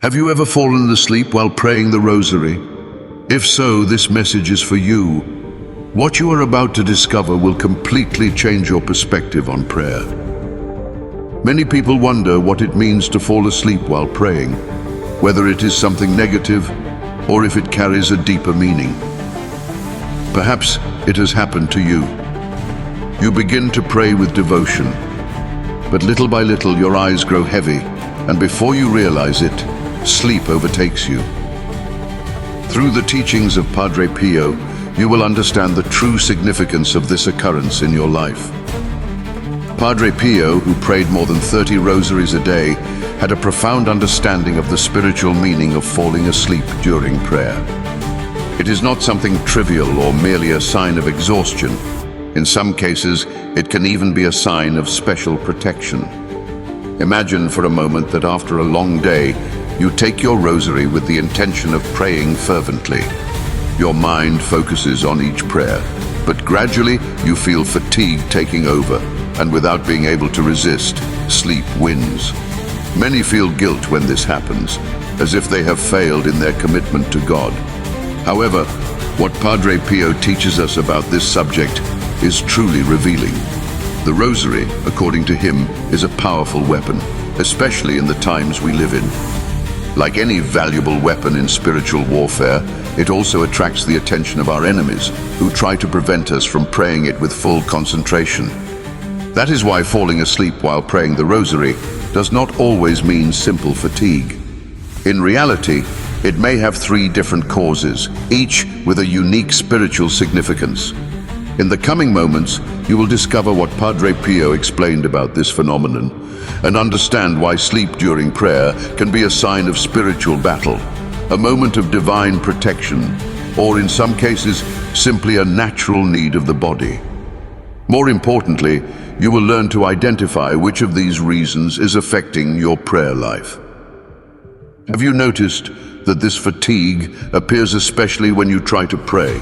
Have you ever fallen asleep while praying the Rosary? If so, this message is for you. What you are about to discover will completely change your perspective on prayer. Many people wonder what it means to fall asleep while praying, whether it is something negative or if it carries a deeper meaning. Perhaps it has happened to you. You begin to pray with devotion, but little by little your eyes grow heavy, and before you realize it, sleep overtakes you. Through the teachings of Padre Pio, you will understand the true significance of this occurrence in your life. Padre Pio, who prayed more than 30 rosaries a day, had a profound understanding of the spiritual meaning of falling asleep during prayer. It is not something trivial or merely a sign of exhaustion. In some cases, it can even be a sign of special protection. Imagine for a moment that after a long day, you take your rosary with the intention of praying fervently. Your mind focuses on each prayer, but gradually you feel fatigue taking over, and without being able to resist, sleep wins. Many feel guilt when this happens, as if they have failed in their commitment to God. However, what Padre Pio teaches us about this subject is truly revealing. The Rosary, according to him, is a powerful weapon, especially in the times we live in. Like any valuable weapon in spiritual warfare, it also attracts the attention of our enemies, who try to prevent us from praying it with full concentration. That is why falling asleep while praying the Rosary does not always mean simple fatigue. In reality, it may have 3 different causes, each with a unique spiritual significance. In the coming moments, you will discover what Padre Pio explained about this phenomenon and understand why sleep during prayer can be a sign of spiritual battle, a moment of divine protection, or in some cases, simply a natural need of the body. More importantly, you will learn to identify which of these reasons is affecting your prayer life. Have you noticed that this fatigue appears especially when you try to pray?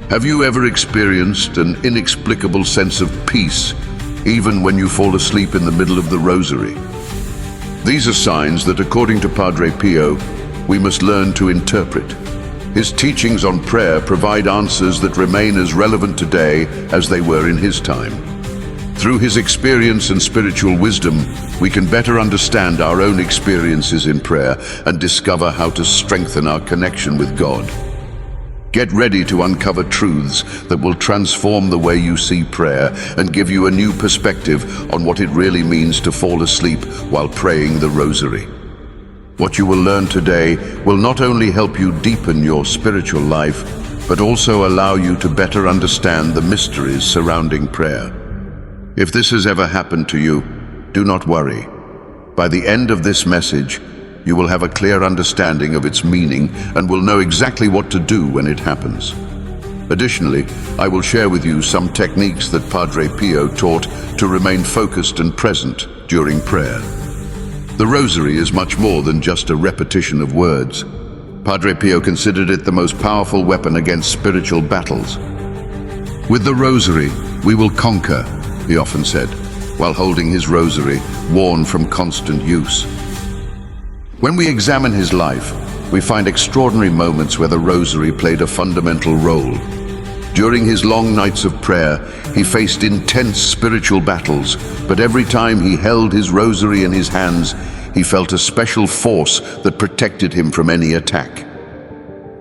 Have you ever experienced an inexplicable sense of peace, even when you fall asleep in the middle of the Rosary? These are signs that, according to Padre Pio, we must learn to interpret. His teachings on prayer provide answers that remain as relevant today as they were in his time. Through his experience and spiritual wisdom, we can better understand our own experiences in prayer and discover how to strengthen our connection with God. Get ready to uncover truths that will transform the way you see prayer and give you a new perspective on what it really means to fall asleep while praying the Rosary. What you will learn today will not only help you deepen your spiritual life, but also allow you to better understand the mysteries surrounding prayer. If this has ever happened to you, do not worry. By the end of this message, you will have a clear understanding of its meaning and will know exactly what to do when it happens. Additionally, I will share with you some techniques that Padre Pio taught to remain focused and present during prayer. The Rosary is much more than just a repetition of words. Padre Pio considered it the most powerful weapon against spiritual battles. With the Rosary, we will conquer, he often said, while holding his rosary, worn from constant use. When we examine his life, we find extraordinary moments where the rosary played a fundamental role. During his long nights of prayer, he faced intense spiritual battles, but every time he held his rosary in his hands, he felt a special force that protected him from any attack.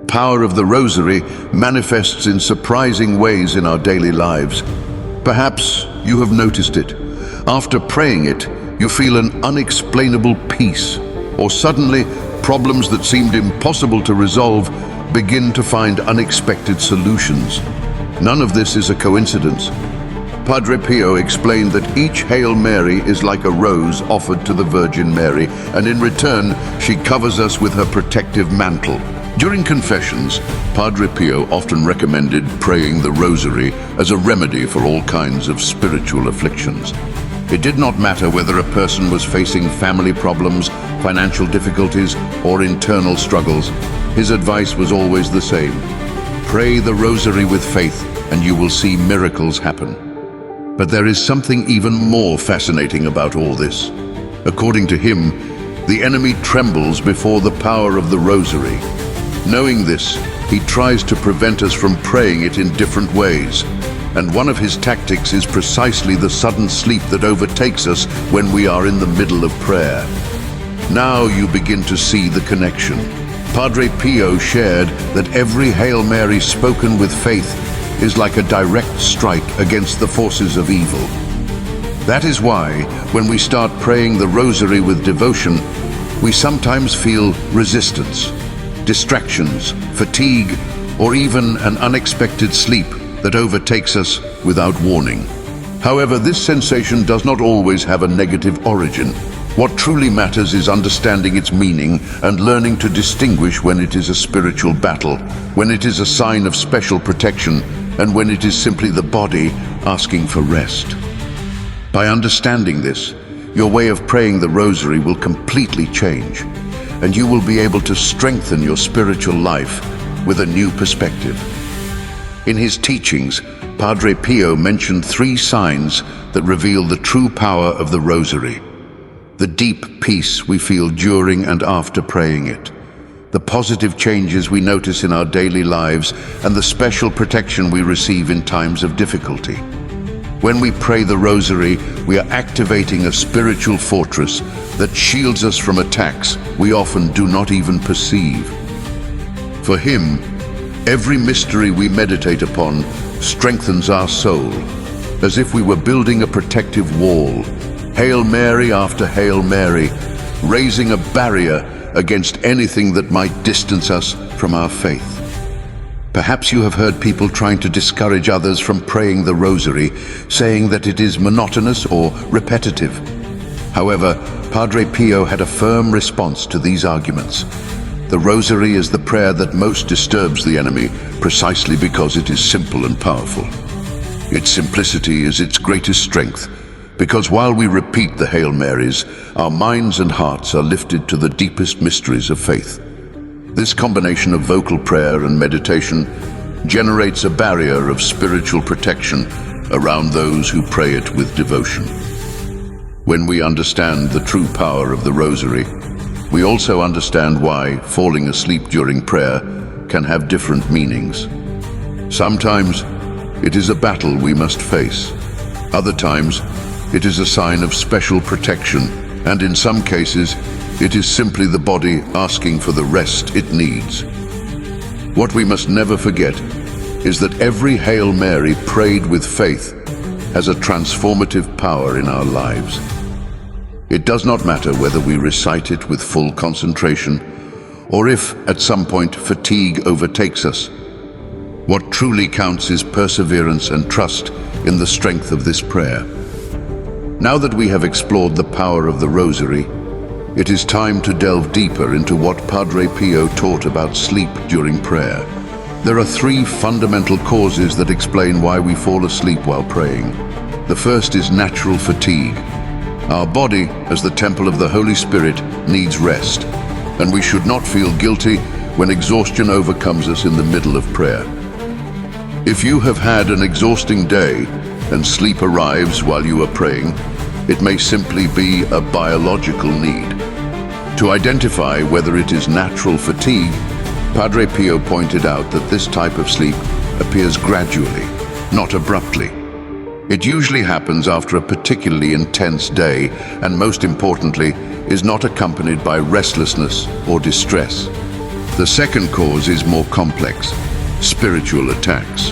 Power of the rosary manifests in surprising ways in our daily lives. Perhaps you have noticed it. After praying it, you feel an unexplainable peace, or suddenly problems that seemed impossible to resolve begin to find unexpected solutions. None of this is a coincidence. Padre Pio explained that each Hail Mary is like a rose offered to the Virgin Mary, and in return, she covers us with her protective mantle. During confessions, Padre Pio often recommended praying the Rosary as a remedy for all kinds of spiritual afflictions. It did not matter whether a person was facing family problems, financial difficulties, or internal struggles. His advice was always the same. Pray the Rosary with faith, and you will see miracles happen. But there is something even more fascinating about all this. According to him, The enemy trembles before the power of the Rosary. Knowing this, he tries to prevent us from praying it in different ways. And one of his tactics is precisely the sudden sleep that overtakes us when we are in the middle of prayer. Now you begin to see the connection. Padre Pio shared that every Hail Mary spoken with faith is like a direct strike against the forces of evil. That is why, when we start praying the Rosary with devotion, we sometimes feel resistance, distractions, fatigue, or even an unexpected sleep that overtakes us without warning. However, this sensation does not always have a negative origin. What truly matters is understanding its meaning and learning to distinguish when it is a spiritual battle, when it is a sign of special protection, and when it is simply the body asking for rest. By understanding this, your way of praying the Rosary will completely change, and you will be able to strengthen your spiritual life with a new perspective. In his teachings, Padre Pio mentioned 3 signs that reveal the true power of the Rosary. The deep peace we feel during and after praying it, the positive changes we notice in our daily lives, and the special protection we receive in times of difficulty. When we pray the Rosary, we are activating a spiritual fortress that shields us from attacks we often do not even perceive. For him, every mystery we meditate upon strengthens our soul, as if we were building a protective wall, Hail Mary after Hail Mary, raising a barrier against anything that might distance us from our faith. Perhaps you have heard people trying to discourage others from praying the Rosary, saying that it is monotonous or repetitive. However, Padre Pio had a firm response to these arguments. The Rosary is the prayer that most disturbs the enemy, precisely because it is simple and powerful. Its simplicity is its greatest strength, because while we repeat the Hail Marys, our minds and hearts are lifted to the deepest mysteries of faith. This combination of vocal prayer and meditation generates a barrier of spiritual protection around those who pray it with devotion. When we understand the true power of the Rosary, we also understand why falling asleep during prayer can have different meanings. Sometimes it is a battle we must face. Other times, it is a sign of special protection, and in some cases, it is simply the body asking for the rest it needs. What we must never forget is that every Hail Mary prayed with faith has a transformative power in our lives. It does not matter whether we recite it with full concentration or if, at some point, fatigue overtakes us. What truly counts is perseverance and trust in the strength of this prayer. Now that we have explored the power of the Rosary, it is time to delve deeper into what Padre Pio taught about sleep during prayer. There are 3 fundamental causes that explain why we fall asleep while praying. The first is natural fatigue. Our body, as the temple of the Holy Spirit, needs rest, and we should not feel guilty when exhaustion overcomes us in the middle of prayer. If you have had an exhausting day and sleep arrives while you are praying, it may simply be a biological need. To identify whether it is natural fatigue, Padre Pio pointed out that this type of sleep appears gradually, not abruptly. It usually happens after a particularly intense day, and most importantly, is not accompanied by restlessness or distress. The second cause is more complex: spiritual attacks.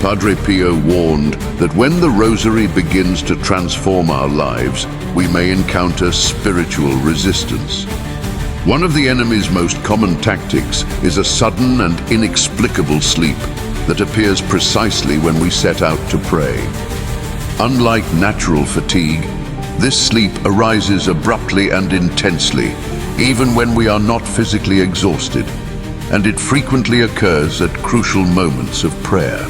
Padre Pio warned that when the Rosary begins to transform our lives, we may encounter spiritual resistance. One of the enemy's most common tactics is a sudden and inexplicable sleep that appears precisely when we set out to pray. Unlike natural fatigue, this sleep arises abruptly and intensely, even when we are not physically exhausted, and it frequently occurs at crucial moments of prayer.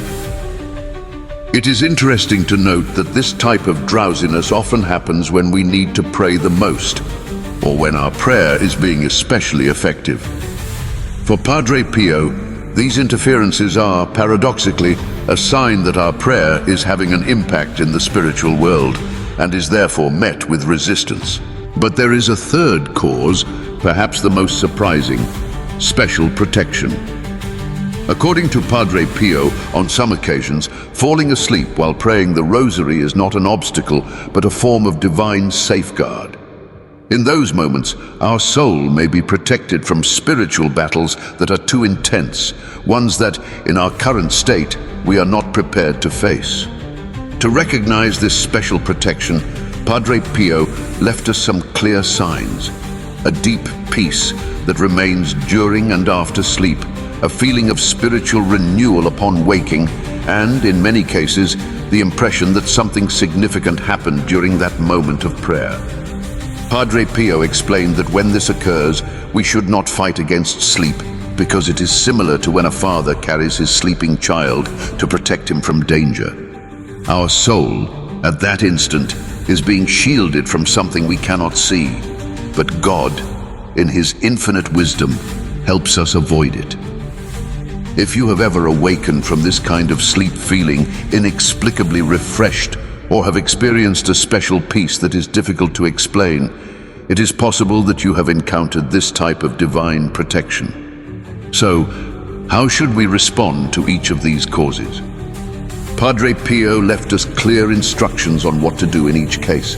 It is interesting to note that this type of drowsiness often happens when we need to pray the most, or when our prayer is being especially effective. For Padre Pio, these interferences are, paradoxically, a sign that our prayer is having an impact in the spiritual world and is therefore met with resistance. But there is a third cause, perhaps the most surprising: special protection. According to Padre Pio, on some occasions, falling asleep while praying the Rosary is not an obstacle, but a form of divine safeguard. In those moments, our soul may be protected from spiritual battles that are too intense, ones that, in our current state, we are not prepared to face. To recognize this special protection, Padre Pio left us some clear signs: a deep peace that remains during and after sleep, a feeling of spiritual renewal upon waking, and, in many cases, the impression that something significant happened during that moment of prayer. Padre Pio explained that when this occurs, we should not fight against sleep, because it is similar to when a father carries his sleeping child to protect him from danger. Our soul, at that instant, is being shielded from something we cannot see, but God, in His infinite wisdom, helps us avoid it. If you have ever awakened from this kind of sleep feeling inexplicably refreshed, or have experienced a special peace that is difficult to explain, it is possible that you have encountered this type of divine protection. So, how should we respond to each of these causes? Padre Pio left us clear instructions on what to do in each case.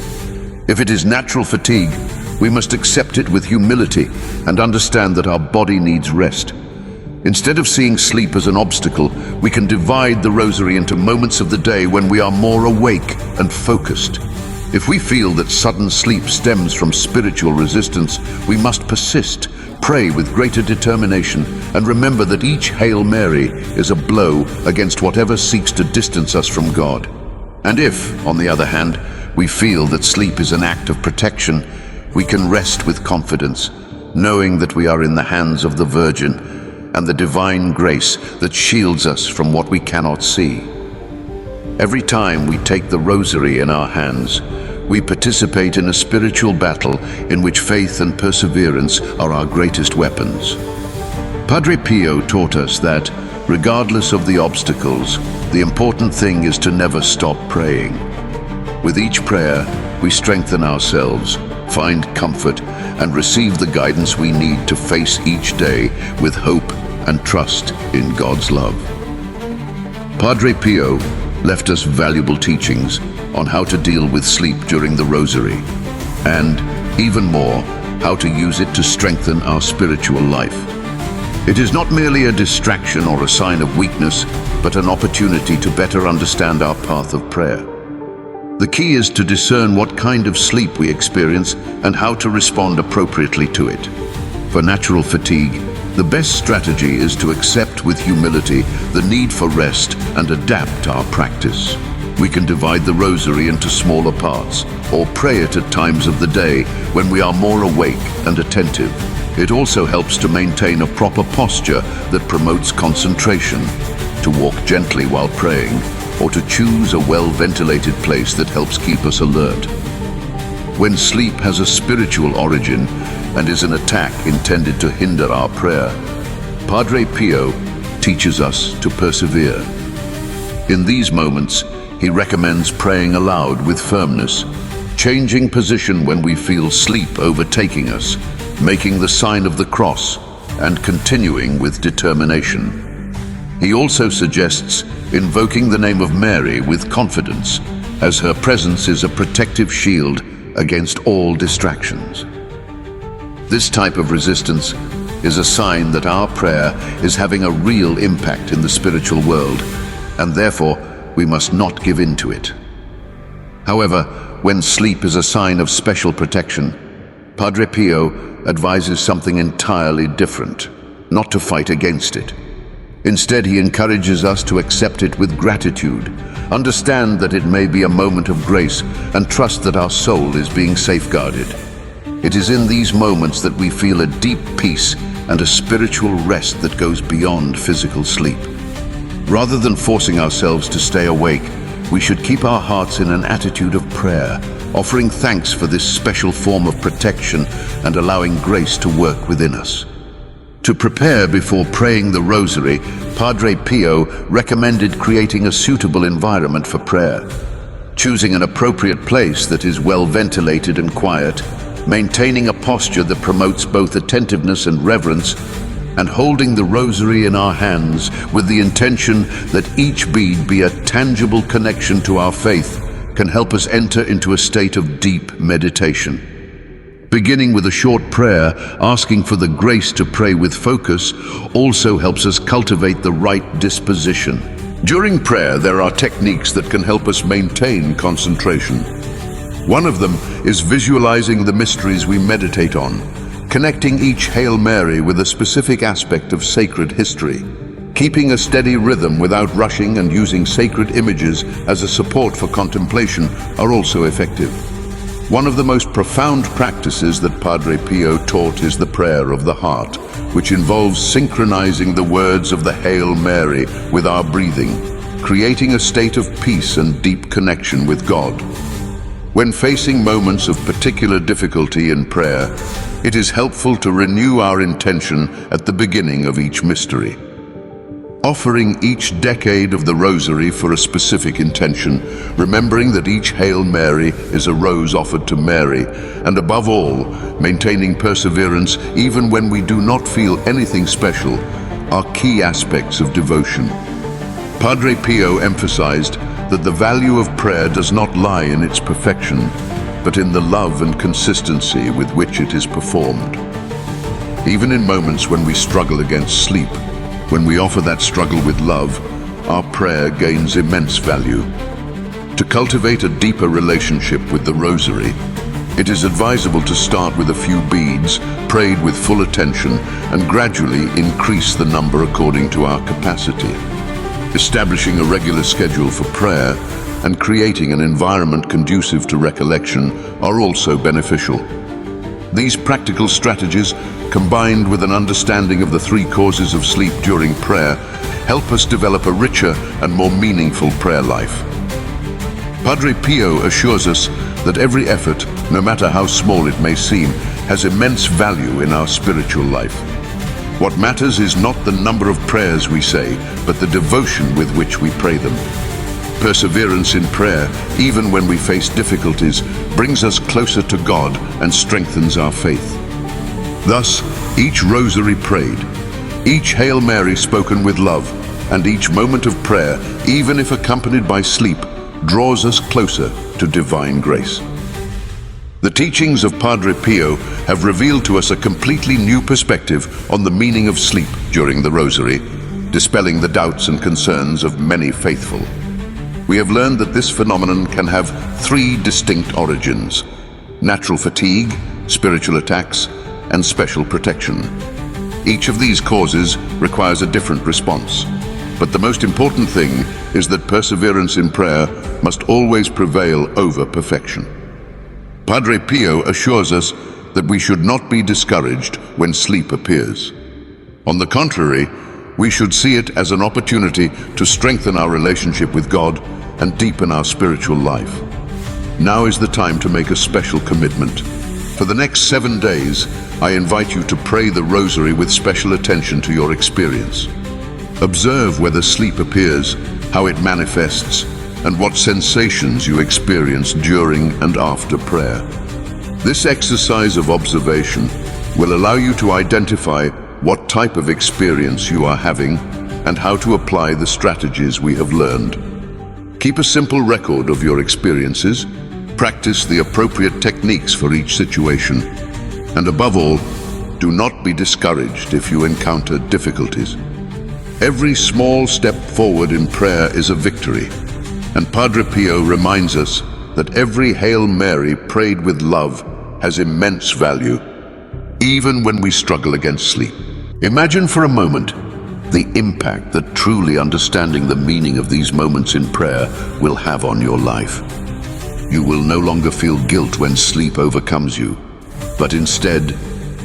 If it is natural fatigue, we must accept it with humility and understand that our body needs rest. Instead of seeing sleep as an obstacle, we can divide the Rosary into moments of the day when we are more awake and focused. If we feel that sudden sleep stems from spiritual resistance, we must persist, pray with greater determination, and remember that each Hail Mary is a blow against whatever seeks to distance us from God. And if, on the other hand, we feel that sleep is an act of protection, we can rest with confidence, knowing that we are in the hands of the Virgin and the divine grace that shields us from what we cannot see. Every time we take the Rosary in our hands, we participate in a spiritual battle in which faith and perseverance are our greatest weapons. Padre Pio taught us that, regardless of the obstacles, the important thing is to never stop praying. With each prayer, we strengthen ourselves, find comfort, and receive the guidance we need to face each day with hope and trust in God's love. Padre Pio left us valuable teachings on how to deal with sleep during the Rosary, and, even more, how to use it to strengthen our spiritual life. It is not merely a distraction or a sign of weakness, but an opportunity to better understand our path of prayer. The key is to discern what kind of sleep we experience and how to respond appropriately to it. For natural fatigue, the best strategy is to accept with humility the need for rest and adapt our practice. We can divide the Rosary into smaller parts, or pray it at times of the day when we are more awake and attentive. It also helps to maintain a proper posture that promotes concentration, to walk gently while praying, or to choose a well-ventilated place that helps keep us alert. When sleep has a spiritual origin and is an attack intended to hinder our prayer, Padre Pio teaches us to persevere. In these moments, he recommends praying aloud with firmness, changing position when we feel sleep overtaking us, making the sign of the cross, and continuing with determination. He also suggests invoking the name of Mary with confidence, as her presence is a protective shield against all distractions. This type of resistance is a sign that our prayer is having a real impact in the spiritual world, and therefore we must not give in to it. However, when sleep is a sign of special protection, Padre Pio advises something entirely different: not to fight against it. Instead, he encourages us to accept it with gratitude, understand that it may be a moment of grace, and trust that our soul is being safeguarded. It is in these moments that we feel a deep peace and a spiritual rest that goes beyond physical sleep. Rather than forcing ourselves to stay awake, we should keep our hearts in an attitude of prayer, offering thanks for this special form of protection and allowing grace to work within us. To prepare before praying the Rosary, Padre Pio recommended creating a suitable environment for prayer, choosing an appropriate place that is well ventilated and quiet, maintaining a posture that promotes both attentiveness and reverence, and holding the rosary in our hands with the intention that each bead be a tangible connection to our faith, can help us enter into a state of deep meditation. Beginning with a short prayer, asking for the grace to pray with focus, also helps us cultivate the right disposition. During prayer, there are techniques that can help us maintain concentration. One of them is visualizing the mysteries we meditate on, connecting each Hail Mary with a specific aspect of sacred history. Keeping a steady rhythm without rushing and using sacred images as a support for contemplation are also effective. One of the most profound practices that Padre Pio taught is the prayer of the heart, which involves synchronizing the words of the Hail Mary with our breathing, creating a state of peace and deep connection with God. When facing moments of particular difficulty in prayer, it is helpful to renew our intention at the beginning of each mystery. Offering each decade of the Rosary for a specific intention, remembering that each Hail Mary is a rose offered to Mary, and above all, maintaining perseverance even when we do not feel anything special, are key aspects of devotion. Padre Pio emphasized that the value of prayer does not lie in its perfection, but in the love and consistency with which it is performed. Even in moments when we struggle against sleep, when we offer that struggle with love, our prayer gains immense value. To cultivate a deeper relationship with the Rosary, it is advisable to start with a few beads, prayed with full attention, and gradually increase the number according to our capacity. Establishing a regular schedule for prayer and creating an environment conducive to recollection are also beneficial. These practical strategies, combined with an understanding of the three causes of sleep during prayer, help us develop a richer and more meaningful prayer life. Padre Pio assures us that every effort, no matter how small it may seem, has immense value in our spiritual life. What matters is not the number of prayers we say, but the devotion with which we pray them. Perseverance in prayer, even when we face difficulties, brings us closer to God and strengthens our faith. Thus, each rosary prayed, each Hail Mary spoken with love, and each moment of prayer, even if accompanied by sleep, draws us closer to divine grace. The teachings of Padre Pio have revealed to us a completely new perspective on the meaning of sleep during the Rosary, dispelling the doubts and concerns of many faithful. We have learned that this phenomenon can have three distinct origins: natural fatigue, spiritual attacks, and special protection. Each of these causes requires a different response, but the most important thing is that perseverance in prayer must always prevail over perfection. Padre Pio assures us that we should not be discouraged when sleep appears. On the contrary, we should see it as an opportunity to strengthen our relationship with God and deepen our spiritual life. Now is the time to make a special commitment. For the next 7 days, I invite you to pray the Rosary with special attention to your experience. Observe whether sleep appears, how it manifests, and what sensations you experience during and after prayer. This exercise of observation will allow you to identify what type of experience you are having and how to apply the strategies we have learned. Keep a simple record of your experiences, practice the appropriate techniques for each situation, and above all, do not be discouraged if you encounter difficulties. Every small step forward in prayer is a victory, and Padre Pio reminds us that every Hail Mary prayed with love has immense value, even when we struggle against sleep. Imagine for a moment the impact that truly understanding the meaning of these moments in prayer will have on your life. You will no longer feel guilt when sleep overcomes you, but instead,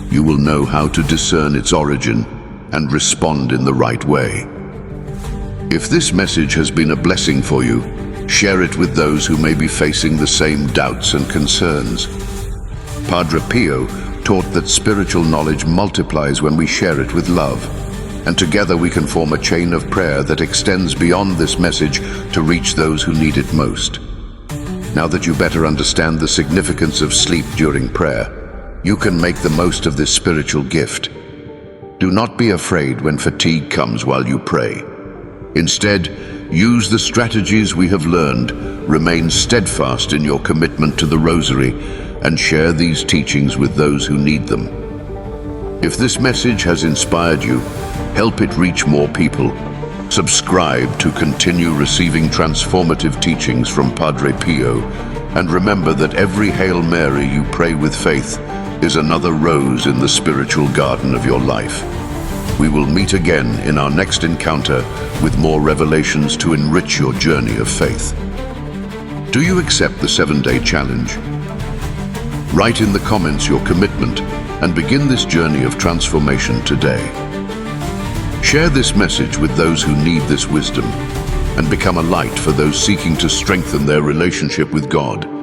you will know how to discern its origin and respond in the right way. If this message has been a blessing for you, share it with those who may be facing the same doubts and concerns. Padre Pio taught that spiritual knowledge multiplies when we share it with love, and together we can form a chain of prayer that extends beyond this message to reach those who need it most. Now that you better understand the significance of sleep during prayer, You can make the most of this spiritual gift. Do not be afraid when fatigue comes while you pray. Instead, use the strategies we have learned, remain steadfast in your commitment to the Rosary, and share these teachings with those who need them. If this message has inspired you, help it reach more people. Subscribe to continue receiving transformative teachings from Padre Pio, and remember that every Hail Mary you pray with faith is another rose in the spiritual garden of your life. We will meet again in our next encounter with more revelations to enrich your journey of faith. Do you accept the 7-day challenge? Write in the comments your commitment and begin this journey of transformation today. Share this message with those who need this wisdom and become a light for those seeking to strengthen their relationship with God.